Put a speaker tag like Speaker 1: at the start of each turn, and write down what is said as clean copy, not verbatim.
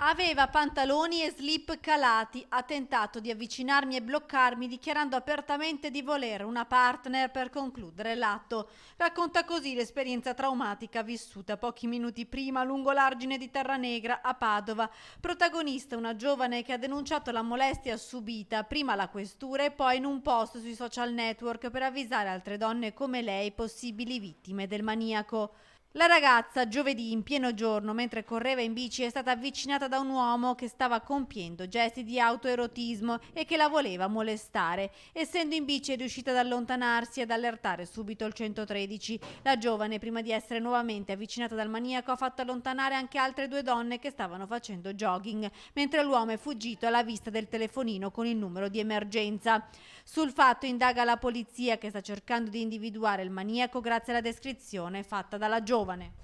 Speaker 1: Aveva pantaloni e slip calati, ha tentato di avvicinarmi e bloccarmi dichiarando apertamente di volere una partner per concludere l'atto. Racconta così l'esperienza traumatica vissuta pochi minuti prima lungo l'argine di Terranegra a Padova. Protagonista una giovane che ha denunciato la molestia subita prima alla questura e poi in un post sui social network per avvisare altre donne come lei possibili vittime del maniaco. La ragazza, giovedì in pieno giorno, mentre correva in bici, è stata avvicinata da un uomo che stava compiendo gesti di autoerotismo e che la voleva molestare. Essendo in bici è riuscita ad allontanarsi e ad allertare subito il 113. La giovane, prima di essere nuovamente avvicinata dal maniaco, ha fatto allontanare anche altre due donne che stavano facendo jogging, mentre l'uomo è fuggito alla vista del telefonino con il numero di emergenza. Sul fatto indaga la polizia che sta cercando di individuare il maniaco grazie alla descrizione fatta dalla giovane.